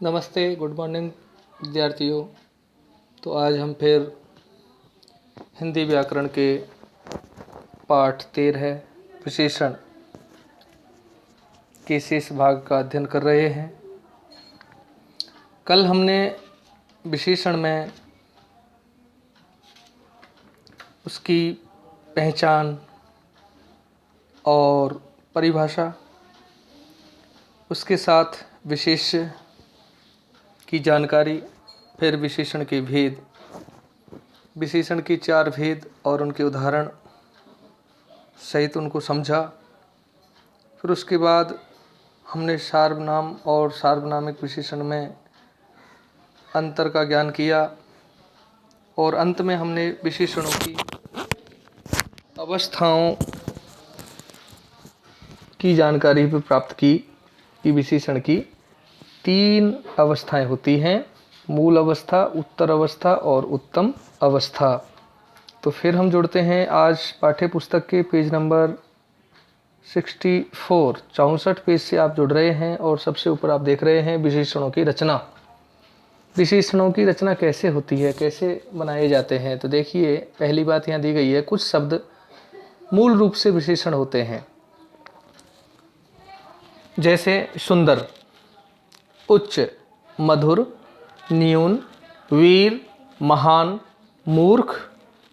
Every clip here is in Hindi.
नमस्ते, गुड मॉर्निंग विद्यार्थियों। तो आज हम फिर हिंदी व्याकरण के पाठ 13 विशेषण के शेष भाग का अध्ययन कर रहे हैं। कल हमने विशेषण में उसकी पहचान और परिभाषा, उसके साथ विशेष्य की जानकारी, फिर विशेषण के भेद, विशेषण के 4 भेद और उनके उदाहरण सहित उनको समझा। फिर उसके बाद हमने सार्वनाम और सार्वनामिक विशेषण में अंतर का ज्ञान किया और अंत में हमने विशेषणों की अवस्थाओं की जानकारी भी प्राप्त की कि विशेषण की 3 अवस्थाएं होती हैं: मूल अवस्था, उत्तर अवस्था और उत्तम अवस्था। तो फिर हम जुड़ते हैं आज पाठ्य पुस्तक के पेज नंबर 64 पेज से आप जुड़ रहे हैं और सबसे ऊपर आप देख रहे हैं विशेषणों की रचना। विशेषणों की रचना कैसे होती है, कैसे बनाए जाते हैं? तो देखिए, पहली बात यहाँ दी गई है, कुछ शब्द मूल रूप से विशेषण होते हैं, जैसे सुंदर, उच्च, मधुर, न्यून, वीर, महान, मूर्ख,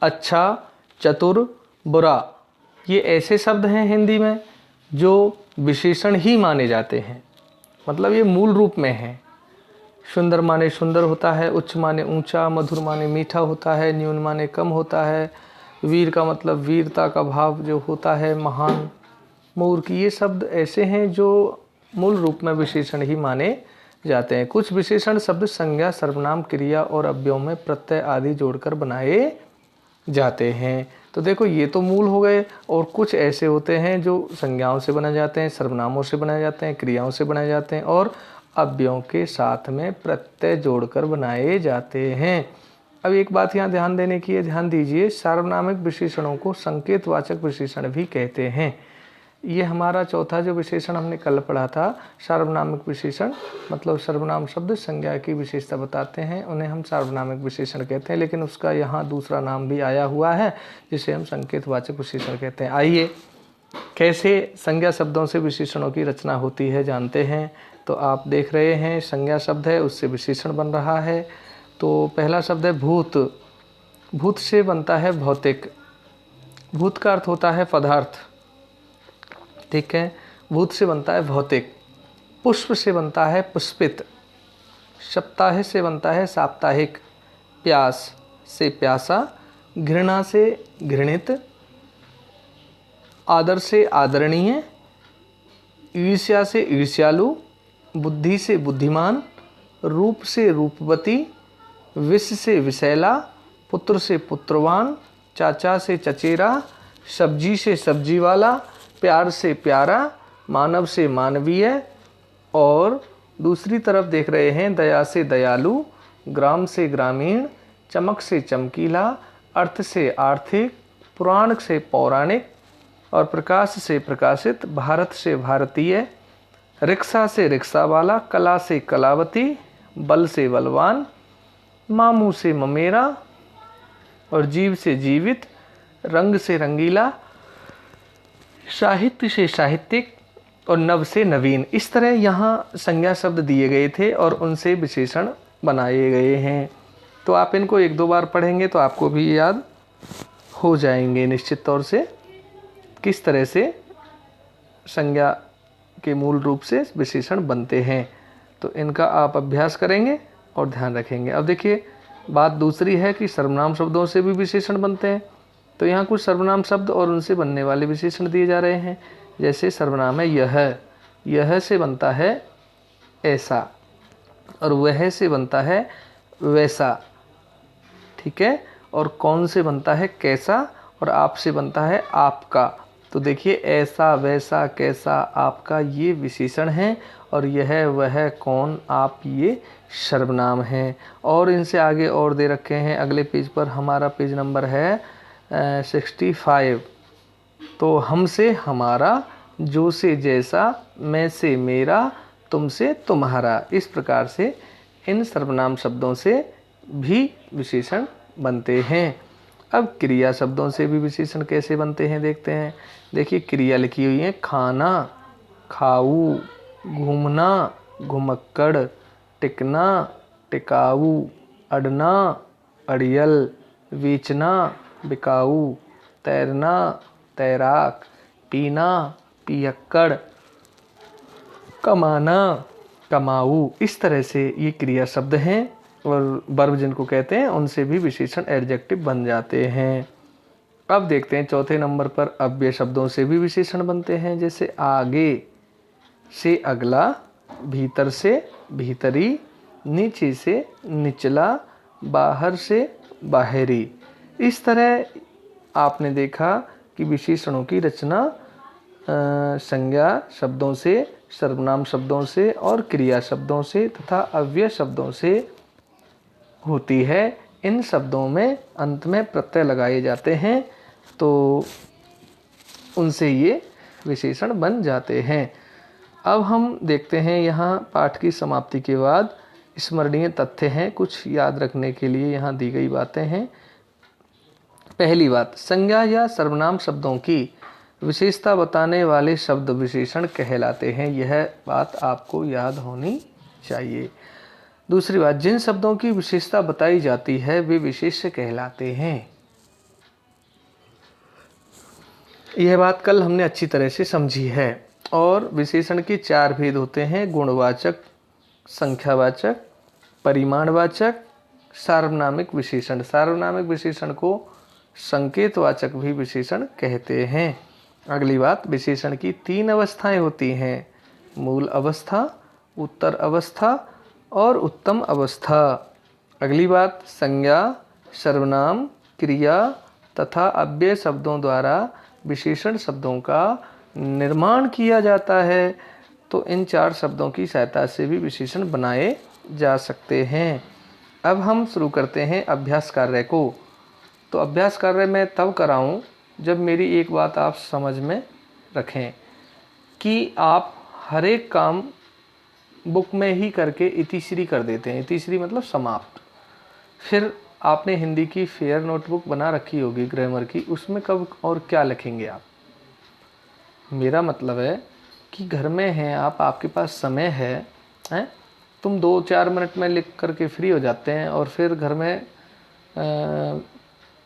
अच्छा, चतुर, बुरा। ये ऐसे शब्द हैं हिंदी में जो विशेषण ही माने जाते हैं, मतलब ये मूल रूप में हैं। सुंदर माने सुंदर होता है, उच्च माने ऊंचा, मधुर माने मीठा होता है, न्यून माने कम होता है, वीर का मतलब वीरता का भाव जो होता है, महान, मूर्ख। ये शब्द ऐसे हैं जो मूल रूप में विशेषण ही माने जाते हैं। कुछ विशेषण शब्द संज्ञा, सर्वनाम, क्रिया और अव्ययों में प्रत्यय आदि जोड़कर बनाए जाते हैं। तो देखो, ये तो मूल हो गए, और कुछ ऐसे होते हैं जो संज्ञाओं से बनाए जाते हैं, सर्वनामों से बनाए जाते हैं, क्रियाओं से बनाए जाते हैं और अव्ययों के साथ में प्रत्यय जोड़कर बनाए जाते हैं। अब एक बात यहाँ ध्यान देने की है, ध्यान दीजिए, सार्वनामिक विशेषणों को संकेतवाचक विशेषण भी कहते हैं। ये हमारा चौथा जो विशेषण हमने कल पढ़ा था, सार्वनामिक विशेषण, मतलब सर्वनाम शब्द संज्ञा की विशेषता बताते हैं, उन्हें हम सार्वनामिक विशेषण कहते हैं। लेकिन उसका यहाँ दूसरा नाम भी आया हुआ है जिसे हम संकेतवाचक विशेषण कहते हैं। आइए, कैसे संज्ञा शब्दों से विशेषणों की रचना होती है जानते हैं। तो आप देख रहे हैं, संज्ञा शब्द है, उससे विशेषण बन रहा है। तो पहला शब्द है भूत। भूत से बनता है भौतिक। भूत का अर्थ होता है पदार्थ, ठीक है। भूत से बनता है भौतिक। पुष्प से बनता है पुष्पित। सप्ताह से बनता है साप्ताहिक। प्यास से प्यासा। घृणा से घृणित। आदर से आदरणीय। ईर्ष्या से ईर्ष्यालु। बुद्धि से बुद्धिमान। रूप से रूपवती। विष से विषैला। पुत्र से पुत्रवान। चाचा से चचेरा। सब्जी से सब्जी वाला। प्यार से प्यारा। मानव से मानवीय। और दूसरी तरफ देख रहे हैं, दया से दयालु। ग्राम से ग्रामीण। चमक से चमकीला। अर्थ से आर्थिक। पुराण से पौराणिक और प्रकाश से प्रकाशित। भारत से भारतीय। रिक्शा से रिक्शा वाला। कला से कलावती। बल से बलवान। मामू से ममेरा और जीव से जीवित। रंग से रंगीला। साहित्य से साहित्यिक और नव से नवीन। इस तरह यहाँ संज्ञा शब्द दिए गए थे और उनसे विशेषण बनाए गए हैं। तो आप इनको 1-2 बार पढ़ेंगे तो आपको भी याद हो जाएंगे निश्चित तौर से, किस तरह से संज्ञा के मूल रूप से विशेषण बनते हैं। तो इनका आप अभ्यास करेंगे और ध्यान रखेंगे। अब देखिए, बात दूसरी है कि सर्वनाम शब्दों से भी विशेषण बनते हैं। तो यहाँ कुछ सर्वनाम शब्द और उनसे बनने वाले विशेषण दिए जा रहे हैं। जैसे सर्वनाम है यह। यह से बनता है ऐसा, और वह से बनता है वैसा, ठीक है। और कौन से बनता है कैसा, और आप से बनता है आपका। तो देखिए, ऐसा, वैसा, कैसा, आपका, ये विशेषण हैं, और यह, वह, कौन, आप, ये सर्वनाम हैं। और इनसे आगे और दे रखे हैं। अगले पेज पर हमारा पेज नंबर है 65। तो हम से हमारा, जो से जैसा, मैं से मेरा, तुमसे तुम्हारा। इस प्रकार से इन सर्वनाम शब्दों से भी विशेषण बनते हैं। अब क्रिया शब्दों से भी विशेषण कैसे बनते हैं देखते हैं। देखिए क्रिया लिखी हुई है, खाना, खाऊ, घूमना, घुमक्कड़, टिकना, टिकाऊ, अड़ना, अड़ियल, बेचना, बिकाऊ, तैरना, तैराक, पीना, पियक्कड़, कमाना, कमाऊ। इस तरह से ये क्रिया शब्द हैं और वर्ब जिनको कहते हैं उनसे भी विशेषण एडजेक्टिव बन जाते हैं। अब देखते हैं चौथे नंबर पर अव्यय शब्दों से भी विशेषण बनते हैं। जैसे आगे से अगला, भीतर से भीतरी, नीचे से निचला, बाहर से बाहरी। इस तरह आपने देखा कि विशेषणों की रचना संज्ञा शब्दों से, सर्वनाम शब्दों से और क्रिया शब्दों से तथा अव्यय शब्दों से होती है। इन शब्दों में अंत में प्रत्यय लगाए जाते हैं तो उनसे ये विशेषण बन जाते हैं। अब हम देखते हैं यहाँ पाठ की समाप्ति के बाद स्मरणीय तथ्य हैं, कुछ याद रखने के लिए यहाँ दी गई बातें हैं। पहली बात, संज्ञा या सर्वनाम शब्दों की विशेषता बताने वाले शब्द विशेषण कहलाते हैं। यह बात आपको याद होनी चाहिए। दूसरी बात, जिन शब्दों की विशेषता बताई जाती है वे विशेष्य कहलाते हैं। यह बात कल हमने अच्छी तरह से समझी है। और विशेषण के 4 भेद होते हैं, गुणवाचक, संख्यावाचक, परिमाणवाचक, सार्वनामिक विशेषण। सार्वनामिक विशेषण को संकेतवाचक भी विशेषण कहते हैं। अगली बात, विशेषण की 3 अवस्थाएं होती हैं, मूल अवस्था, उत्तर अवस्था और उत्तम अवस्था। अगली बात, संज्ञा, सर्वनाम, क्रिया तथा अव्यय शब्दों द्वारा विशेषण शब्दों का निर्माण किया जाता है। तो इन 4 शब्दों की सहायता से भी विशेषण बनाए जा सकते हैं। अब हम शुरू करते हैं अभ्यास कार्य को। तो अभ्यास कार्य मैं तब कराऊं जब मेरी एक बात आप समझ में रखें कि आप हर एक काम बुक में ही करके इतिश्री कर देते हैं। इतिश्री मतलब समाप्त। फिर आपने हिंदी की फेयर नोटबुक बना रखी होगी ग्रामर की, उसमें कब और क्या लिखेंगे आप। मेरा मतलब है कि घर में हैं आप, आपके पास समय है, तुम 2-4 मिनट में लिख करके फ्री हो जाते हैं और फिर घर में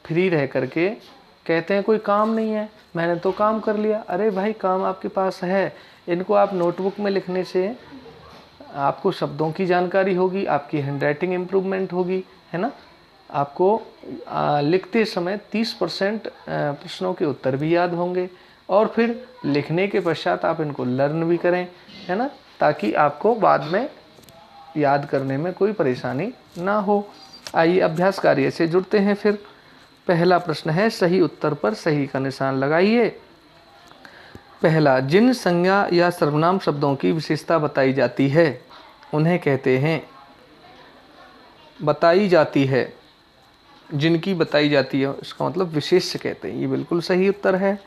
फ्री रह करके कहते हैं कोई काम नहीं है, मैंने तो काम कर लिया। अरे भाई, काम आपके पास है, इनको आप नोटबुक में लिखने से आपको शब्दों की जानकारी होगी, आपकी हैंडराइटिंग इम्प्रूवमेंट होगी, है ना। आपको लिखते समय 30% प्रश्नों के उत्तर भी याद होंगे और फिर लिखने के पश्चात आप इनको लर्न भी करें, है ना, ताकि आपको बाद में याद करने में कोई परेशानी ना हो। आइए अभ्यास कार्य से जुड़ते हैं। फिर पहला प्रश्न है, सही उत्तर पर सही का निशान लगाइए। पहला, जिन संज्ञा या सर्वनाम शब्दों की विशेषता बताई जाती है उन्हें कहते हैं, बताई जाती है, जिनकी बताई जाती है इसका मतलब विशेष्य कहते हैं। ये बिल्कुल सही उत्तर है।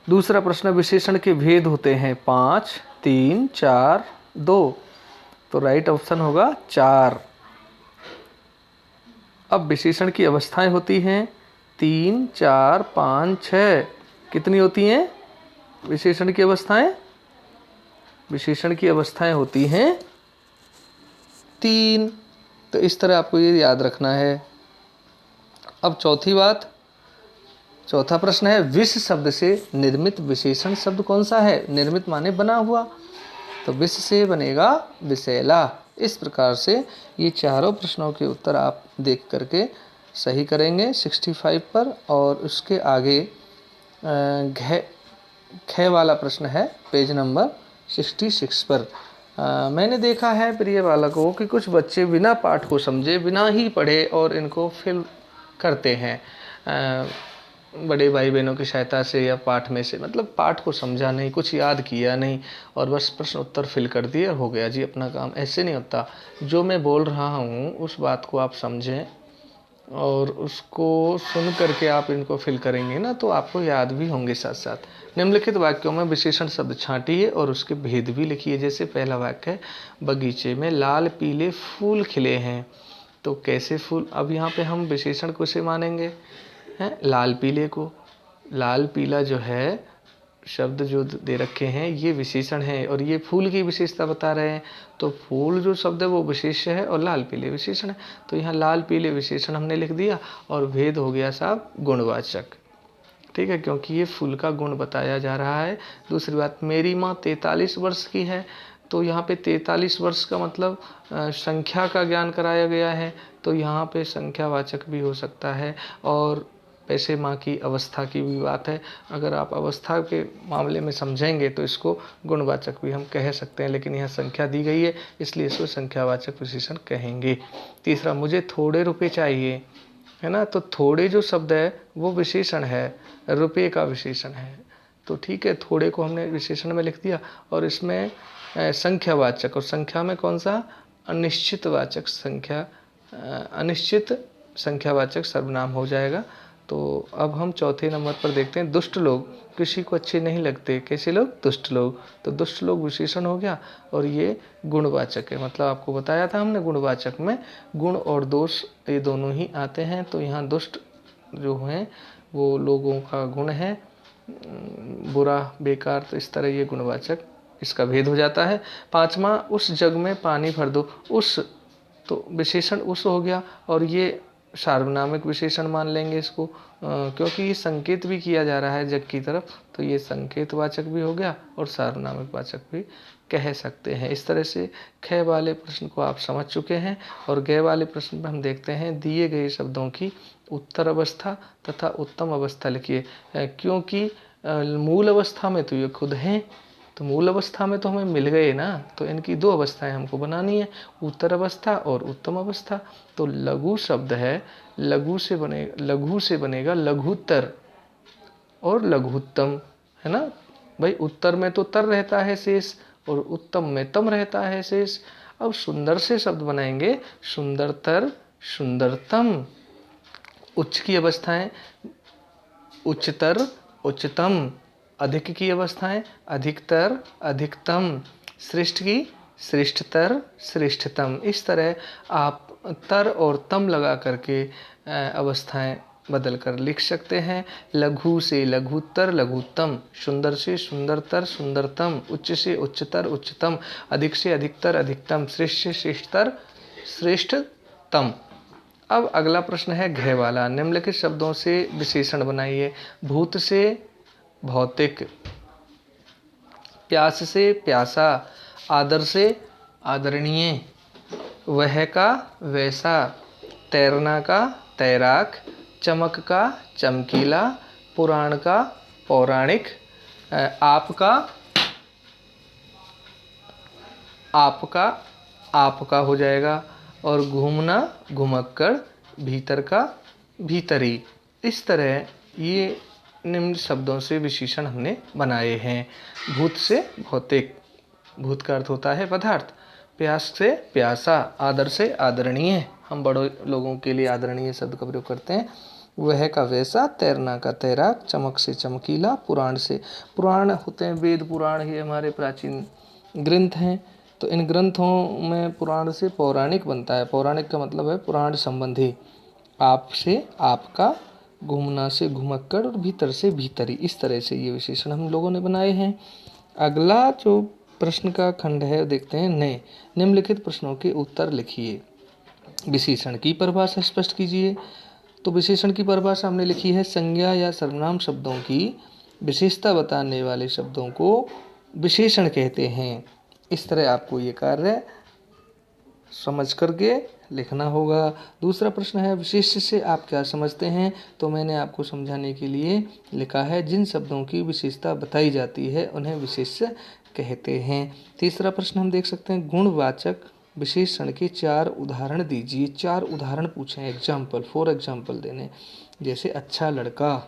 दूसरा प्रश्न, विशेषण के भेद होते हैं 5, 3, 4, 2। तो राइट ऑप्शन होगा 4। अब विशेषण की अवस्थाएं होती हैं 3, 4, 5, 6। कितनी होती हैं विशेषण की अवस्थाएं? विशेषण की अवस्थाएं होती हैं 3। तो इस तरह आपको ये याद रखना है। अब चौथा प्रश्न है, विश शब्द से निर्मित विशेषण शब्द कौन सा है? निर्मित माने बना हुआ, तो विश से बनेगा विशैला। इस प्रकार से ये चारों प्रश्नों के उत्तर आप देख करके सही करेंगे 65 पर। और उसके आगे ख वाला प्रश्न है पेज नंबर 66 पर। मैंने देखा है प्रिय बालकों कि कुछ बच्चे बिना पाठ को समझे, बिना ही पढ़े और इनको फिल करते हैं बड़े भाई बहनों की सहायता से या पाठ में से, मतलब पाठ को समझा नहीं, कुछ याद किया नहीं और बस प्रश्न उत्तर फिल कर दिए, हो गया जी अपना काम। ऐसे नहीं होता। जो मैं बोल रहा हूँ उस बात को आप समझें और उसको सुन करके आप इनको फिल करेंगे ना तो आपको याद भी होंगे साथ साथ। निम्नलिखित वाक्यों में विशेषण शब्द छांटिए और उसके भेद भी लिखिए। जैसे पहला वाक्य है, बगीचे में लाल पीले फूल खिले हैं। तो कैसे फूल, अब यहाँ पे हम विशेषण को से मानेंगे हैं लाल पीले को। लाल पीला जो है शब्द जो दे रखे हैं ये विशेषण है और ये फूल की विशेषता बता रहे हैं। तो फूल जो शब्द है वो विशेष्य है और लाल पीले विशेषण है। तो यहाँ लाल पीले विशेषण हमने लिख दिया और भेद हो गया साहब गुणवाचक। ठीक है, क्योंकि ये फूल का गुण बताया जा रहा है। दूसरी बात, मेरी माँ 43 वर्ष की है। तो यहाँ पे 43 वर्ष का मतलब संख्या का ज्ञान कराया गया है। तो यहाँ पे संख्यावाचक भी हो सकता है। और वैसे माँ की अवस्था की भी बात है। अगर आप अवस्था के मामले में समझेंगे तो इसको गुणवाचक भी हम कह सकते हैं, लेकिन यहाँ संख्या दी गई है इसलिए इसको संख्यावाचक विशेषण कहेंगे। तीसरा, मुझे थोड़े रुपए चाहिए, है ना। तो थोड़े जो शब्द है वो विशेषण है, रुपए का विशेषण है। तो ठीक है, थोड़े को हमने विशेषण में लिख दिया और इसमें संख्यावाचक, और संख्या में कौन सा, अनिश्चितवाचक संख्या, अनिश्चित संख्यावाचक सर्वनाम हो जाएगा। तो अब हम चौथे नंबर पर देखते हैं, दुष्ट लोग किसी को अच्छे नहीं लगते। कैसे लोग, दुष्ट लोग। तो दुष्ट लोग विशेषण हो गया और ये गुणवाचक है। मतलब आपको बताया था हमने गुणवाचक में गुण और दोष ये दोनों ही आते हैं। तो यहाँ दुष्ट जो हैं वो लोगों का गुण है, बुरा बेकार, तो इस तरह ये गुणवाचक इसका भेद हो जाता है। पांचवा, उस जग में पानी भर दो। उस, तो विशेषण उस हो गया और ये सार्वनामिक विशेषण मान लेंगे इसको, क्योंकि ये संकेत भी किया जा रहा है जग की तरफ। तो ये संकेतवाचक भी हो गया और सार्वनामिक वाचक भी कह सकते हैं। इस तरह से ख वाले प्रश्न को आप समझ चुके हैं। और ग वाले प्रश्न पर हम देखते हैं, दिए गए शब्दों की उत्तर अवस्था तथा उत्तम अवस्था लिखिए। क्योंकि मूल अवस्था में तो ये खुद हैं, तो मूल अवस्था में तो हमें मिल गए ना, तो इनकी दो अवस्थाएं हमको बनानी है, उत्तर अवस्था और उत्तम अवस्था। तो लघु शब्द है, लघु से बनेगा लघुत्तर और लघुत्तम, है ना भाई। उत्तर में तो तर रहता है शेष और उत्तम में तम रहता है शेष। अब सुंदर से शब्द बनाएंगे, सुंदरतर, सुंदरतम। उच्च की अवस्थाएं, उच्चतर, उच्चतम। अधिक की अवस्थाएं, अधिकतर, अधिकतम। श्रेष्ठ की, श्रेष्ठतर, श्रेष्ठतम। इस तरह आप तर और तम लगा करके अवस्थाएं बदल कर लिख सकते हैं। लघु से लघुत्तर, लघुत्तम। सुंदर से सुंदरतर, सुंदरतम। उच्च से उच्चतर, उच्चतम। अधिक से अधिकतर, अधिकतम। श्रेष्ठ से श्रेष्ठतर, श्रेष्ठतम। अब अगला प्रश्न है घ वाला। निम्नलिखित शब्दों से विशेषण बनाइए। भूत से भौतिक, प्यास से प्यासा, आदर से आदरणीय, वह का वैसा, तैरना का तैराक, चमक का चमकीला, पुराण का पौराणिक, आपका आपका आपका हो जाएगा, और घूमना घुमक्कड़, भीतर का भीतरी। इस तरह ये निम्न शब्दों से विशेषण हमने बनाए हैं। भूत से भौतिक, भूत का अर्थ होता है पदार्थ। प्यास से प्यासा, आदर से आदरणीय, हम बड़े लोगों के लिए आदरणीय शब्द का प्रयोग करते हैं। वह का वैसा, तैरना का तैराक, चमक से चमकीला, पुराण से, पुराण होते हैं वेद पुराण, ये हमारे प्राचीन ग्रंथ हैं। तो इन ग्रंथों में पुराण से पौराणिक बनता है। पौराणिक का मतलब है पुराण संबंधी। आप से आपका, घूमना से घुमक्कड़ और भीतर से भीतरी। इस तरह से ये विशेषण हम लोगों ने बनाए हैं। अगला जो प्रश्न का खंड है देखते हैं, नए। निम्नलिखित प्रश्नों के उत्तर लिखिए। विशेषण की परिभाषा स्पष्ट कीजिए। तो विशेषण की परिभाषा हमने लिखी है, संज्ञा या सर्वनाम शब्दों की विशेषता बताने वाले शब्दों को विशेषण कहते हैं। इस तरह आपको ये कार्य समझ करके लिखना होगा। दूसरा प्रश्न है, विशेष्य से आप क्या समझते हैं। तो मैंने आपको समझाने के लिए लिखा है, जिन शब्दों की विशेषता बताई जाती है उन्हें विशेष्य कहते हैं। तीसरा प्रश्न हम देख सकते हैं, गुणवाचक विशेषण के 4 उदाहरण दीजिए। 4 उदाहरण पूछे, एग्जाम्पल, फॉर एग्जाम्पल देने। जैसे अच्छा लड़का,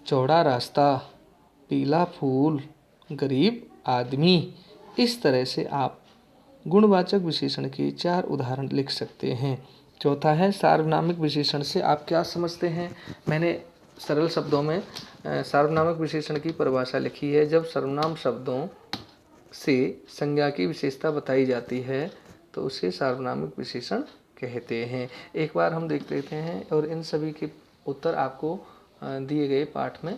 चौड़ा रास्ता, पीला फूल, गरीब आदमी। इस तरह से आप गुणवाचक विशेषण के 4 उदाहरण लिख सकते हैं। चौथा है सार्वनामिक विशेषण से आप क्या समझते हैं। मैंने सरल शब्दों में सार्वनामिक विशेषण की परिभाषा लिखी है। जब सर्वनाम शब्दों से संज्ञा की विशेषता बताई जाती है तो उसे सार्वनामिक विशेषण कहते हैं। एक बार हम देख लेते हैं और इन सभी के उत्तर आपको दिए गए पाठ में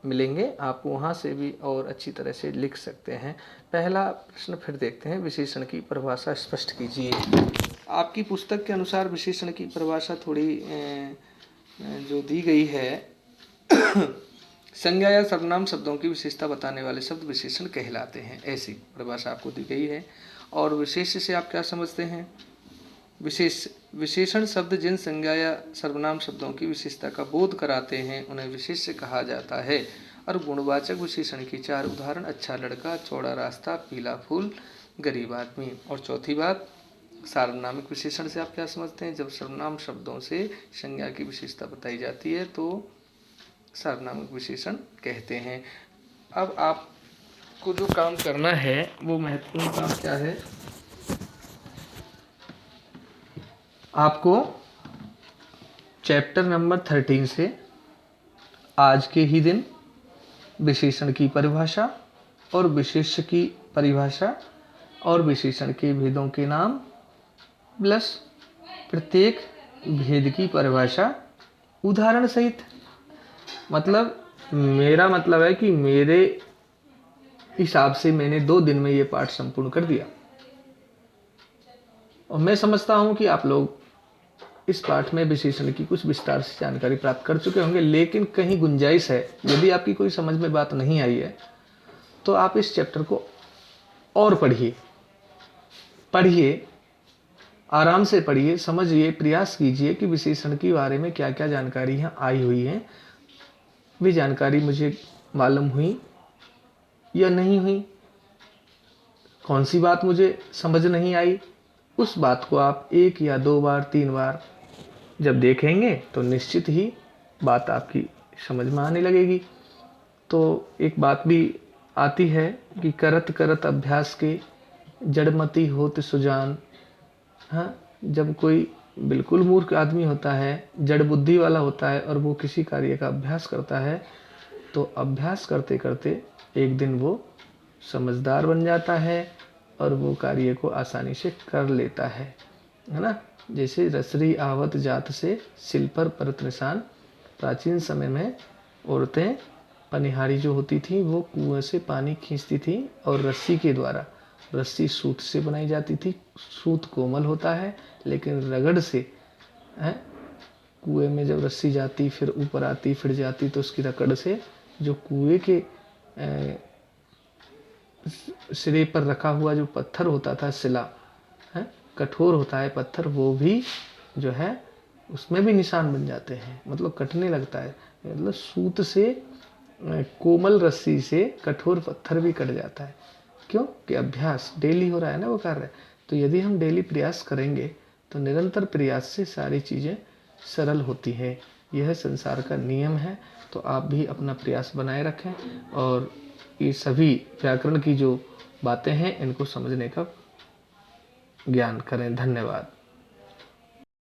मिलेंगे। आप वहाँ से भी और अच्छी तरह से लिख सकते हैं। पहला प्रश्न फिर देखते हैं, विशेषण की परिभाषा स्पष्ट कीजिए। आपकी पुस्तक के अनुसार विशेषण की परिभाषा थोड़ी जो दी गई है संज्ञा या सर्वनाम शब्दों की विशेषता बताने वाले शब्द विशेषण कहलाते हैं, ऐसी परिभाषा आपको दी गई है। और विशेष से आप क्या समझते हैं। विशेषण शब्द जिन संज्ञा या सर्वनाम शब्दों की विशेषता का बोध कराते हैं उन्हें विशेष्य कहा जाता है। और गुणवाचक विशेषण के 4 उदाहरण अच्छा लड़का, चौड़ा रास्ता, पीला फूल, गरीब आदमी। और चौथी बात, सार्वनामिक विशेषण से आप क्या समझते हैं। जब सर्वनाम शब्दों से संज्ञा की विशेषता बताई जाती है तो सार्वनामिक विशेषण कहते हैं। अब आपको जो काम करना है वो महत्वपूर्ण काम क्या है, आपको चैप्टर नंबर 13 से आज के ही दिन विशेषण की परिभाषा और विशेष्य की परिभाषा और विशेषण के भेदों के नाम प्लस प्रत्येक भेद की परिभाषा उदाहरण सहित, मतलब मेरा मतलब है कि मेरे हिसाब से मैंने 2 दिन में ये पाठ संपूर्ण कर दिया। और मैं समझता हूँ कि आप लोग इस पाठ में विशेषण की कुछ विस्तार से जानकारी प्राप्त कर चुके होंगे, लेकिन कहीं गुंजाइश है, यदि आपकी कोई समझ में बात नहीं आई है तो आप इस चैप्टर को और पढ़िए, आराम से पढ़िए, समझिए, प्रयास कीजिए कि विशेषण के बारे में क्या क्या जानकारी यहाँ आई हुई है, वे जानकारी मुझे मालूम हुई या नहीं हुई, कौन सी बात मुझे समझ नहीं आई, उस बात को आप 1 या 2 बार 3 बार जब देखेंगे तो निश्चित ही बात आपकी समझ में आने लगेगी। तो एक बात भी आती है कि करत करत अभ्यास के जड़मती होत सुजान। हाँ, जब कोई बिल्कुल मूर्ख आदमी होता है, जड़ बुद्धि वाला होता है और वो किसी कार्य का अभ्यास करता है तो अभ्यास करते करते एक दिन वो समझदार बन जाता है और वो कार्य को आसानी से कर लेता है ना। जैसे रसरी आवत जात से सिल पर परत निशान। प्राचीन समय में औरतें पनिहारी जो होती थी वो कुएं से पानी खींचती थी और रस्सी के द्वारा, रस्सी सूत से बनाई जाती थी। सूत कोमल होता है लेकिन रगड़ से कुएं में जब रस्सी जाती फिर ऊपर आती फिर जाती तो उसकी रगड़ से जो कुएं के सिरे पर रखा हुआ जो पत्थर होता था, सिला है, कठोर होता है पत्थर, वो भी जो है उसमें भी निशान बन जाते हैं, मतलब कटने लगता है। मतलब सूत से कोमल रस्सी से कठोर पत्थर भी कट जाता है। क्यों कि अभ्यास डेली हो रहा है ना वो कार्य। तो यदि हम डेली प्रयास करेंगे तो निरंतर प्रयास से सारी चीज़ें सरल होती हैं। यह संसार का नियम है। तो आप भी अपना प्रयास बनाए रखें और ये सभी व्याकरण की जो बातें हैं इनको समझने का ज्ञान करें। धन्यवाद।